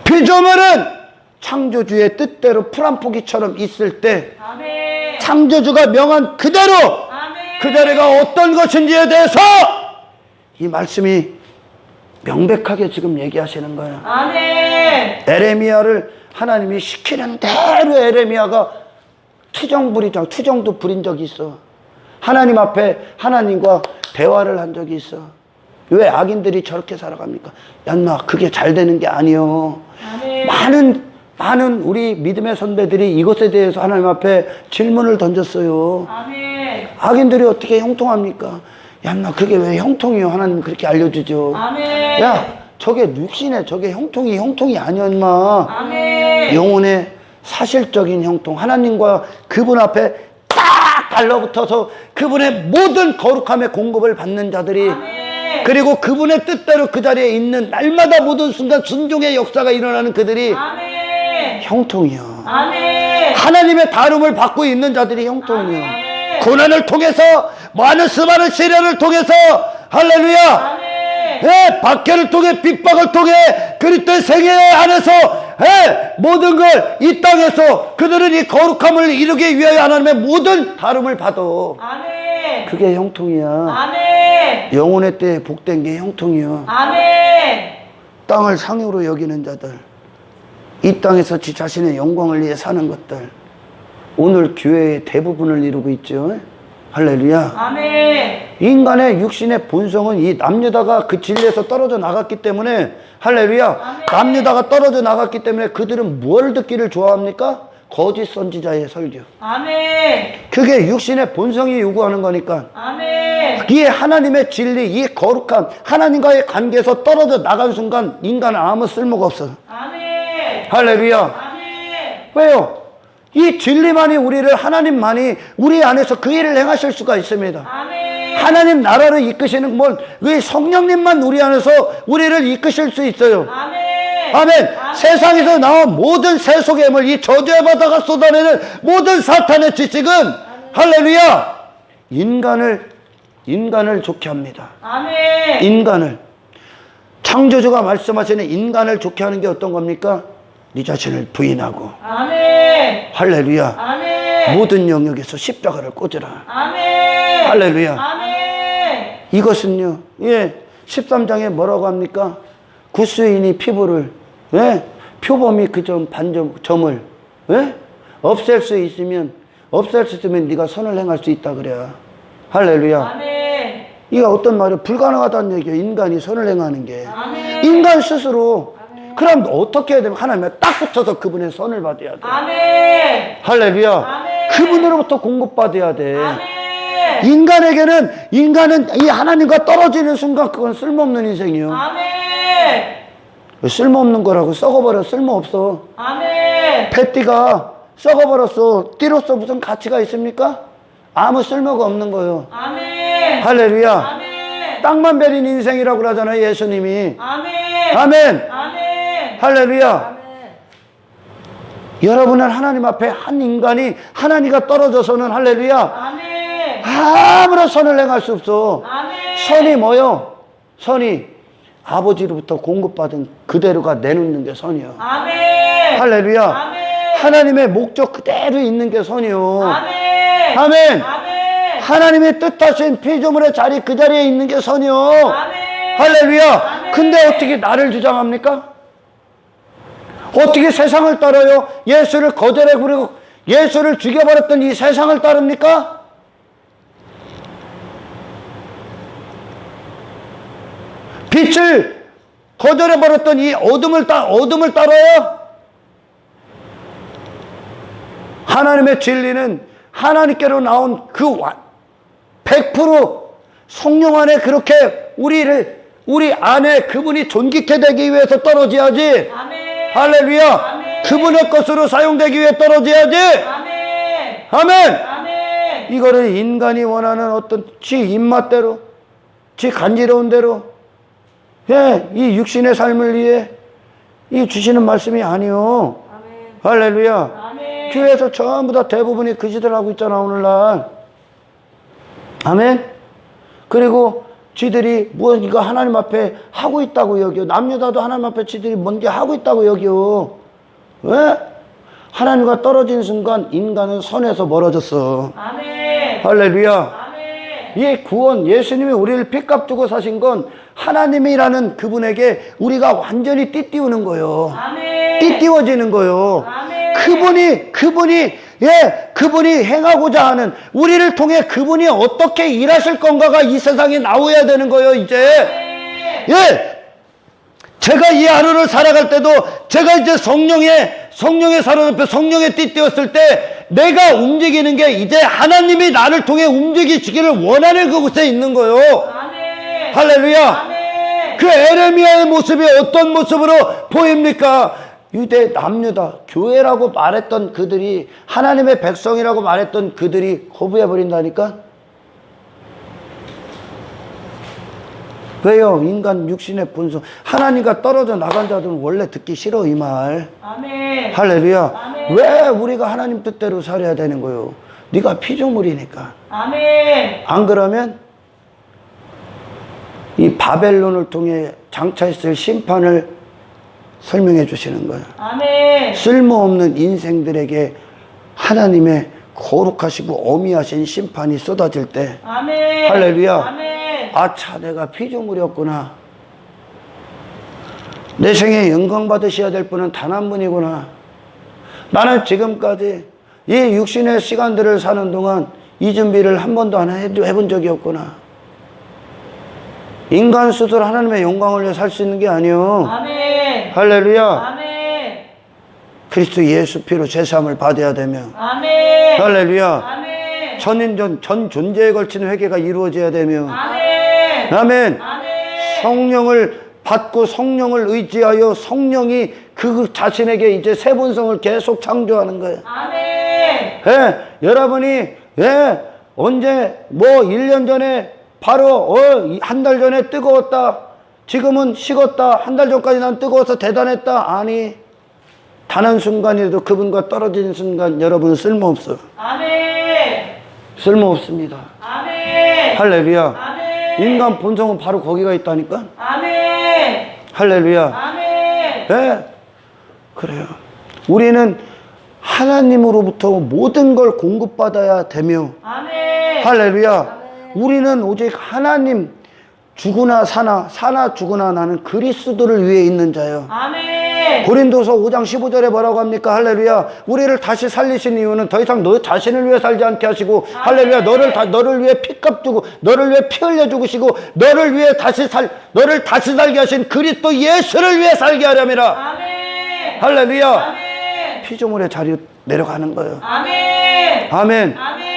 피조물은 창조주의 뜻대로 풀 한 포기처럼 있을 때 아멘. 창조주가 명한 그대로 아멘. 그 자리가 어떤 것인지에 대해서 이 말씀이 명백하게 지금 얘기하시는 거예요. 아멘. 에레미야를 하나님이 시키는 대로 에레미야가 투정도 부린 적이 있어. 하나님 앞에 하나님과 대화를 한 적이 있어. 왜 악인들이 저렇게 살아갑니까? 얀마 그게 잘 되는 게 아니요. 아멘. 많은 우리 믿음의 선배들이 이것에 대해서 하나님 앞에 질문을 던졌어요. 아멘. 악인들이 어떻게 형통합니까? 얀마 그게 왜 형통이요? 하나님 그렇게 알려주죠. 아멘. 야 저게 육신의 저게 형통이 아니야 인마. 아멘. 영혼의 사실적인 형통, 하나님과 그분 앞에 딱 달라붙어서 그분의 모든 거룩함의 공급을 받는 자들이 아멘. 그리고 그분의 뜻대로 그 자리에 있는 날마다 모든 순간 순종의 역사가 일어나는 그들이 아멘. 형통이요. 아멘. 하나님의 다름을 받고 있는 자들이 형통이요. 아멘. 고난을 통해서 많은 수많은 시련을 통해서 할렐루야. 아멘. 박해를 통해 핍박을 통해 그리스도의 생애 안에서 모든 걸 이 땅에서 그들은 이 거룩함을 이루기 위하여 하나님의 모든 다름을 받아. 아멘. 그게 형통이야. 아멘. 영혼의 때에 복된 게 형통이야. 아멘. 땅을 상으로 여기는 자들, 이 땅에서 지 자신의 영광을 위해 사는 것들, 오늘 교회의 대부분을 이루고 있죠. 할렐루야. 아멘. 인간의 육신의 본성은 이 남유다가 그 진리에서 떨어져 나갔기 때문에 할렐루야. 아멘. 남유다가 떨어져 나갔기 때문에 그들은 뭘 듣기를 좋아합니까? 거짓 선지자의 설교. 아멘. 그게 육신의 본성이 요구하는 거니까. 아멘. 이 하나님의 진리, 이 거룩함, 하나님과의 관계에서 떨어져 나간 순간 인간은 아무 쓸모가 없어. 아멘. 할렐루야. 아멘. 왜요? 이 진리만이 우리를, 하나님만이 우리 안에서 그 일을 행하실 수가 있습니다. 아멘. 하나님 나라를 이끄시는 그 성령님만 우리 안에서 우리를 이끄실 수 있어요. 아멘. 아멘. 세상에서 나온 모든 세속의 이 저주의 바다가 쏟아내는 모든 사탄의 지식은 할렐루야, 인간을 좋게 합니다. 아멘. 인간을. 창조주가 말씀하시는 인간을 좋게 하는 게 어떤 겁니까? 네 자신을 부인하고. 아멘. 할렐루야. 아멘. 모든 영역에서 십자가를 꽂으라. 아멘. 할렐루야. 아멘. 이것은요, 13장에 뭐라고 합니까? 구스인이 피부를, 표범이 그 점을, 없앨 수 있으면 네가 선을 행할 수 있다 그래야. 할렐루야. 아멘. 이게 어떤 말이에요? 불가능하다는 얘기예요. 인간이 선을 행하는 게. 아멘. 인간 스스로. 그럼 어떻게 해야 되면 하나님에 딱 붙어서 그분의 선을 받아야 돼. 아멘. 할렐루야. 아멘. 그분으로부터 공급받아야 돼. 아멘. 인간은 이 하나님과 떨어지는 순간 그건 쓸모없는 인생이요. 아멘. 쓸모없는 거라고. 썩어버려. 쓸모없어. 아멘. 뱃띠가 썩어버렸어. 띠로서 무슨 가치가 있습니까? 아무 쓸모가 없는 거예요. 아멘. 할렐루야. 아멘. 땅만 베린 인생이라고 그러잖아요, 예수님이. 아멘. 아멘. 아멘. 할렐루야. 아멘. 여러분은 하나님 앞에 한 인간이 하나님과 떨어져서는 할렐루야, 아멘. 아무런 선을 행할 수 없어. 아멘. 선이 뭐요? 선이 아버지로부터 공급받은 그대로가 내놓는 게 선이요. 아멘. 할렐루야. 아멘. 하나님의 목적 그대로 있는 게 선이요. 아멘. 아멘. 아멘. 하나님의 뜻하신 피조물의 자리 그 자리에 있는 게 선이요. 아멘. 할렐루야. 아멘. 근데 어떻게 나를 주장합니까? 어떻게 세상을 따라요? 예수를 거절해 버리고 예수를 죽여버렸던 이 세상을 따릅니까? 빛을 거절해 버렸던 이 어둠을 따라요? 하나님의 진리는 하나님께로 나온 그 100% 성령 안에 그렇게 우리 안에 그분이 존귀케 되기 위해서 떨어져야지. 아멘. 할렐루야. 아멘. 그분의 것으로 사용되기 위해 떨어져야지. 아멘. 아멘. 아멘. 이거를 인간이 원하는 어떤 지 입맛대로, 지 간지러운 대로, 이 육신의 삶을 위해 이 주시는 말씀이 아니요. 아멘. 할렐루야. 아멘. 교회에서 전부 다 대부분이 그 짓을 하고 있잖아, 오늘날. 아멘. 그리고 지들이 이거 하나님 앞에 하고 있다고 여겨. 남녀다도 하나님 앞에 지들이 뭔지 하고 있다고 여겨. 왜? 하나님과 떨어진 순간 인간은 선에서 멀어졌어. 아멘. 할렐루야. 아멘. 이 구원, 예수님이 우리를 핏값 주고 사신 건 하나님이라는 그분에게 우리가 완전히 띠띠우는 거예요. 아멘. 띠띠워지는 거예요. 아멘. 그분이 행하고자 하는, 우리를 통해 그분이 어떻게 일하실 건가가 이 세상에 나와야 되는 거예요, 이제. 제가 이 하루를 살아갈 때도 제가 이제 성령의 사로잡혀 성령의 띠띠었을 때 내가 움직이는 게 이제 하나님이 나를 통해 움직이시기를 원하는 그곳에 있는 거예요. 아멘. 할렐루야. 아멘. 그 에레미야의 모습이 어떤 모습으로 보입니까? 유대 남유다 교회라고 말했던 그들이, 하나님의 백성이라고 말했던 그들이 거부해 버린다니까. 왜요? 인간 육신의 본성, 하나님과 떨어져 나간 자들은 원래 듣기 싫어 이 말. 아멘. 할렐루야. 아멘. 왜 우리가 하나님 뜻대로 살아야 되는 거요? 네가 피조물이니까. 아멘. 안 그러면 이 바벨론을 통해 장차있을 심판을 설명해 주시는 거예요. 아멘. 쓸모없는 인생들에게 하나님의 거룩하시고 어미하신 심판이 쏟아질 때, 아멘. 할렐루야. 아멘. 아차, 내가 피조물이었구나. 내 생에 영광 받으셔야 될 분은 단 한 분이구나. 나는 지금까지 이 육신의 시간들을 사는 동안 이 준비를 한 번도 안 해본 적이 없구나. 인간 스스로 하나님의 영광을 위해 살 수 있는 게 아니요. 아멘. 할렐루야. 아멘. 그리스도 예수 피로 제사함을 받아야 되며, 아멘. 할렐루야. 아멘. 전 존재에 걸친 회개가 이루어져야 되며, 아멘. 아멘. 아멘. 성령을 받고 성령을 의지하여 성령이 그 자신에게 이제 새 본성을 계속 창조하는 거예요. 아멘. 예, 여러분이 언제 1년 전에 바로 한 달 전에 뜨거웠다. 지금은 식었다. 한 달 전까지 난 뜨거워서 대단했다. 아니, 단 한 순간이라도 그분과 떨어지는 순간 여러분은 쓸모없어요. 아멘. 쓸모없습니다. 아멘. 할렐루야. 아멘. 인간 본성은 바로 거기가 있다니까. 아멘. 할렐루야. 아멘. 네, 그래요. 우리는 하나님으로부터 모든 걸 공급받아야 되며, 아멘. 할렐루야. 우리는 오직 하나님, 죽으나 사나 죽으나 나는 그리스도를 위해 있는 자요. 아멘. 고린도서 5장 15절에 뭐라고 합니까? 할렐루야. 우리를 다시 살리신 이유는 더 이상 너 자신을 위해 살지 않게 하시고, 할렐루야. 너를 위해 피값 주고, 너를 위해 피 흘려 죽으시고, 너를 다시 살게 하신 그리스도 예수를 위해 살게 하려니라. 아멘. 할렐루야. 아멘. 피조물의 자리로 내려가는 거예요. 아멘. 아멘. 아멘.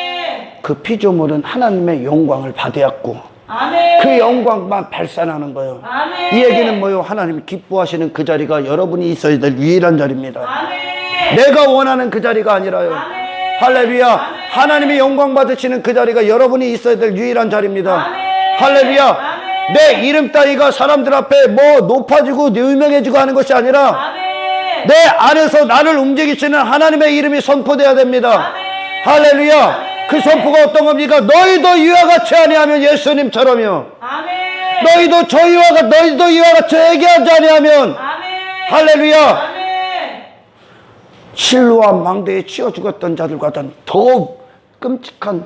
그 피조물은 하나님의 영광을 받아왔고, 아멘. 그 영광만 발산하는 거예요. 아멘. 이 얘기는 뭐요? 하나님이 기뻐하시는 그 자리가 여러분이 있어야 될 유일한 자리입니다. 아멘. 내가 원하는 그 자리가 아니라요. 아멘. 할렐루야. 아멘. 하나님이 영광 받으시는 그 자리가 여러분이 있어야 될 유일한 자리입니다. 아멘. 할렐루야. 아멘. 내 이름 따위가 사람들 앞에 높아지고 유명해지고 하는 것이 아니라, 아멘. 내 안에서 나를 움직이시는 하나님의 이름이 선포되어야 됩니다. 아멘. 할렐루야. 아멘. 그 선포가 어떤 겁니까? 너희도 이와 같이 아니하면 예수님처럼요. 아멘. 너희도 이와 같이 얘기하지 아니하면, 아멘. 할렐루야. 아멘. 실로와 망대에 치여 죽었던 자들과는 더욱 끔찍한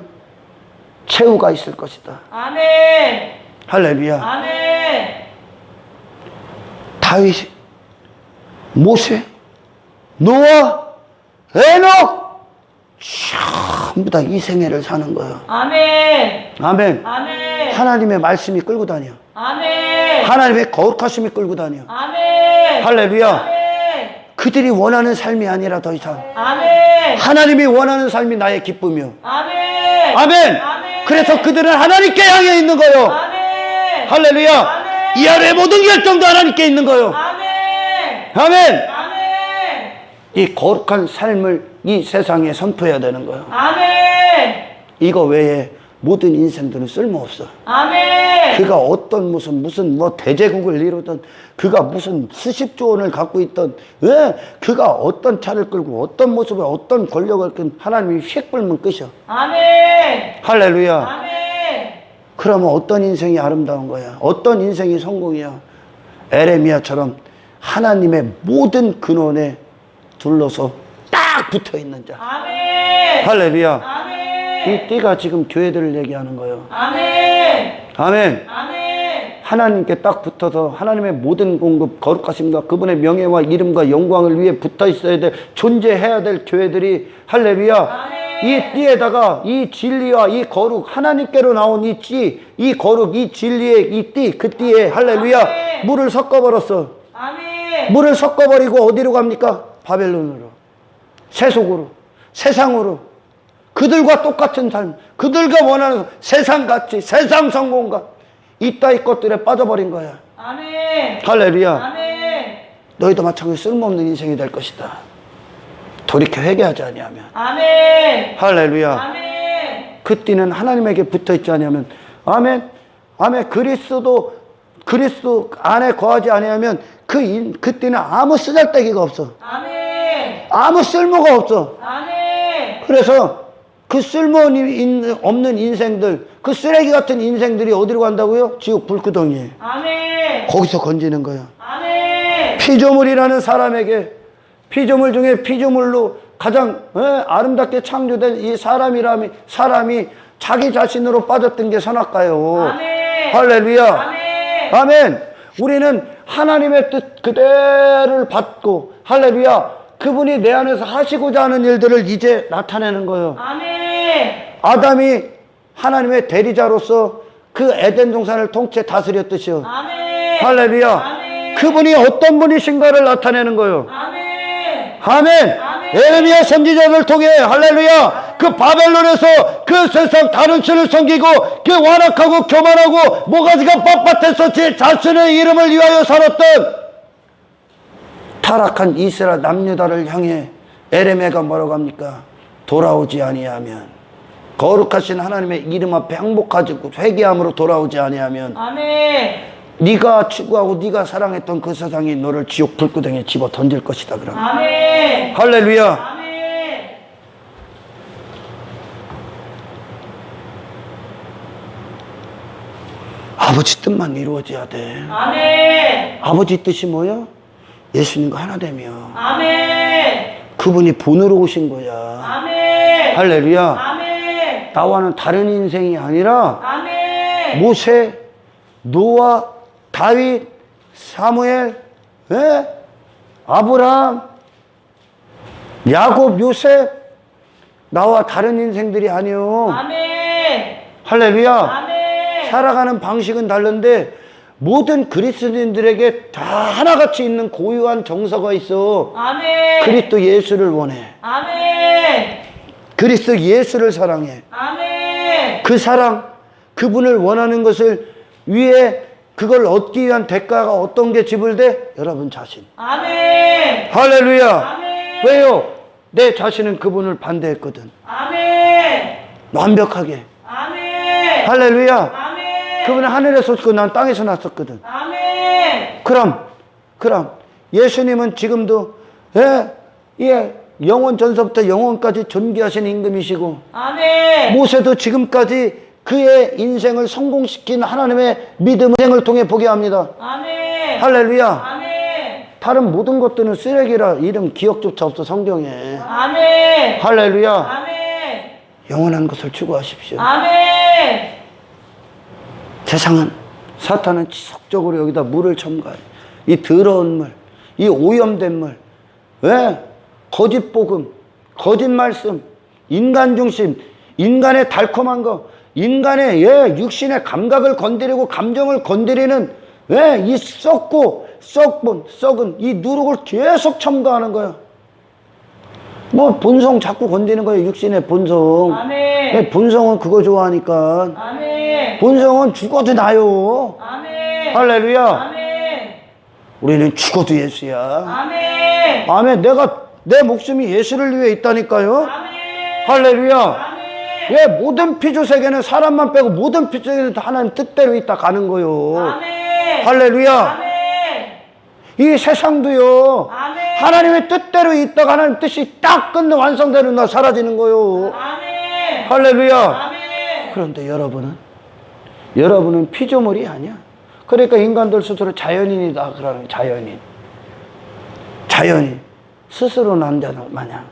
최후가 있을 것이다. 아멘. 할렐루야. 아멘. 다윗, 모세, 노아, 에녹 전부 다 이 생애를 사는 거예요. 아멘. 아멘. 아멘. 하나님의 말씀이 끌고 다녀. 아멘. 하나님의 거룩하심이 끌고 다녀. 아멘. 할렐루야. 아멘. 그들이 원하는 삶이 아니라 더 이상 아멘. 하나님이 원하는 삶이 나의 기쁨이요. 아멘. 아멘. 아멘. 그래서 그들은 하나님께 향해 있는 거요. 아멘. 할렐루야. 아멘. 이 안에 모든 결정도 하나님께 있는 거요. 아멘. 아멘. 아멘. 이 거룩한 삶을 이 세상에 선포해야 되는 거예요. 아멘. 이거 외에 모든 인생들은 쓸모없어. 아멘. 그가 어떤 무슨 대제국을 이루든, 그가 무슨 수십조 원을 갖고 있던, 그가 어떤 차를 끌고 어떤 모습에 어떤 권력을 끈 하나님이 휙 불면 끝이야. 아멘. 할렐루야. 아멘. 그러면 어떤 인생이 아름다운 거야? 어떤 인생이 성공이야? 에레미야처럼 하나님의 모든 근원에 둘러서 딱 붙어 있는 자. 아멘. 할렐루야. 아멘. 이 띠가 지금 교회들을 얘기하는 거예요. 아멘. 아멘. 아멘. 하나님께 딱 붙어서 하나님의 모든 공급, 거룩하심과 그분의 명예와 이름과 영광을 위해 붙어 있어야 될, 존재해야 될 교회들이, 할렐루야. 아멘. 이 띠에다가 이 진리와 이 거룩, 하나님께로 나온 이 띠, 이 거룩, 이 진리의 이 띠, 그 띠에, 할렐루야. 아멘. 물을 섞어버렸어. 아멘. 물을 섞어버리고 어디로 갑니까? 바벨론으로, 세속으로, 세상으로. 그들과 똑같은 삶, 그들과 원하는 세상같이, 세상 성공과 이따위 것들에 빠져버린 거야. 아멘. 할렐루야. 아멘. 너희도 마찬가지로 쓸모없는 인생이 될 것이다. 돌이켜 회개하지 아니하면. 아멘. 할렐루야. 아멘. 그 띠는 하나님에게 붙어있지 아니하면, 아멘. 아멘. 그리스도 안에 거하지 아니하면 그 띠는 아무 쓰잘데기가 없어. 아멘. 아무 쓸모가 없어. 아멘. 그래서 그 쓸모없는 인생들, 그 쓰레기 같은 인생들이 어디로 간다고요? 지옥 불구덩이에. 아멘. 거기서 건지는 거야. 아멘. 피조물이라는 사람에게, 피조물 중에 피조물로 가장 아름답게 창조된 이 사람이 자기 자신으로 빠졌던 게 선악과요. 아멘. 할렐루야. 아멘. 아멘. 우리는 하나님의 뜻 그대를 받고, 할렐루야. 그분이 내 안에서 하시고자 하는 일들을 이제 나타내는 거예요. 아멘. 아담이 하나님의 대리자로서 그 에덴 동산을 통째 다스렸듯이요. 아멘. 할렐루야. 아멘. 그분이 어떤 분이신가를 나타내는 거예요. 아멘. 아멘. 아멘. 에레미야 선지자를 통해, 할렐루야, 그 바벨론에서 그 세상 다른 신을 섬기고 그 완악하고 교만하고 모가지가 뻣뻣해서 제 자신의 이름을 위하여 살았던 타락한 이스라엘 남유다를 향해 에레미야가 뭐라고 합니까? 돌아오지 아니하면, 거룩하신 하나님의 이름 앞에 항복하고 회개함으로 돌아오지 아니하면, 아멘. 네가 추구하고 네가 사랑했던 그 세상이 너를 지옥 불구덩이에 집어 던질 것이다. 그럼 아멘. 할렐루야. 아멘. 아버지 뜻만 이루어져야 돼. 아멘. 아버지 뜻이 뭐야? 예수님과 하나 되며 아멘. 그분이 본으로 오신 거야. 아멘. 할렐루야. 아멘. 나와는 다른 인생이 아니라 아멘. 모세, 노아, 다윗, 사무엘, 아브라함, 야곱, 요셉, 나와 다른 인생들이 아니요. 아멘. 할렐루야. 아멘. 살아가는 방식은 다른데 모든 그리스도인들에게 다 하나같이 있는 고유한 정서가 있어. 아멘. 그리스도 예수를 원해. 아멘. 그리스도 예수를 사랑해. 아멘. 그 사랑, 그분을 원하는 것을 위해 그걸 얻기 위한 대가가 어떤 게 지불돼? 여러분 자신. 아멘. 할렐루야. 아멘. 왜요? 내 자신은 그분을 반대했거든. 아멘. 완벽하게. 아멘. 할렐루야. 아멘. 그분은 하늘에서 오셨고 난 땅에서 났었거든. 아멘. 그럼 예수님은 지금도 영원 전서부터 영원까지 존귀하신 임금이시고, 아멘. 모세도 지금까지 그의 인생을 성공시킨 하나님의 믿음을 통해 보게 합니다. 아멘. 할렐루야. 아멘. 다른 모든 것들은 쓰레기라 이름 기억조차 없어 성경에. 아멘. 할렐루야. 아멘. 영원한 것을 추구하십시오. 아멘. 세상은, 사탄은 지속적으로 여기다 물을 첨가해. 이 더러운 물, 이 오염된 물, 거짓 복음, 거짓 말씀, 인간 중심, 인간의 달콤한 거, 인간의 육신의 감각을 건드리고 감정을 건드리는 이 썩은 이 누룩을 계속 첨가하는 거야. 뭐 본성 자꾸 건드리는 거예요. 육신의 본성. 아멘. 본성은 그거 좋아하니까. 아멘. 본성은 죽어도 나요. 아멘. 할렐루야. 아멘. 우리는 죽어도 예수야. 아멘. 아멘. 내 목숨이 예수를 위해 있다니까요. 아멘. 할렐루야. 아멘. 모든 피조세계는 사람만 빼고 모든 피조세계는 다 하나님 뜻대로 있다 가는 거요. 아멘. 할렐루야. 아멘. 이 세상도요. 아멘. 하나님의 뜻대로 있다가 하나님 뜻이 딱 끝내 완성되는 날 사라지는 거요. 아멘. 할렐루야. 아멘. 그런데 여러분은 피조물이 아니야. 그러니까 인간들 스스로 자연인이다 그러는 거예요. 자연인. 스스로 난 자 마냥.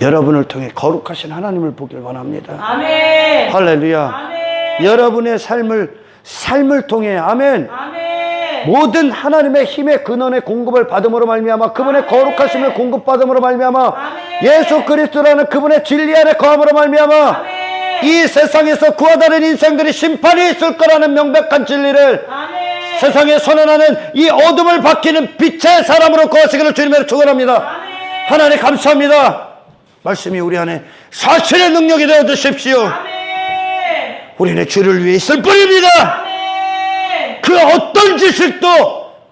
여러분을 통해 거룩하신 하나님을 보길 원합니다. 아멘. 할렐루야. 아멘. 여러분의 삶을 통해 아멘. 아멘. 모든 하나님의 힘의 근원의 공급을 받음으로 말미암아 그분의 아멘. 거룩하심을 공급받음으로 말미암아 아멘. 예수 그리스도라는 그분의 진리 안에 거함으로 말미암아 아멘. 이 세상에서 구하다는 인생들이 심판이 있을 거라는 명백한 진리를 아멘. 세상에 선언하는 이 어둠을 밝히는 빛의 사람으로 거하시기를 주님으로 축원합니다. 아멘. 하나님 감사합니다. 말씀이 우리 안에 사실의 능력이 되어 주십시오. 아멘. 우리는 주를 위해 있을 뿐입니다. 아멘. 그 어떤 지식도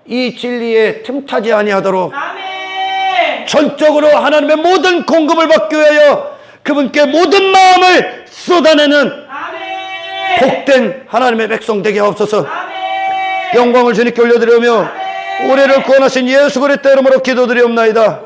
이 진리에 틈타지 아니하도록 아멘. 전적으로 하나님의 모든 공급을 받기 위하여 그분께 모든 마음을 쏟아내는 아멘. 복된 하나님의 백성 되게 하옵소서. 아멘. 영광을 주님께 올려드리며 우리를 구원하신 예수 그리스도 이름으로 기도드리옵나이다.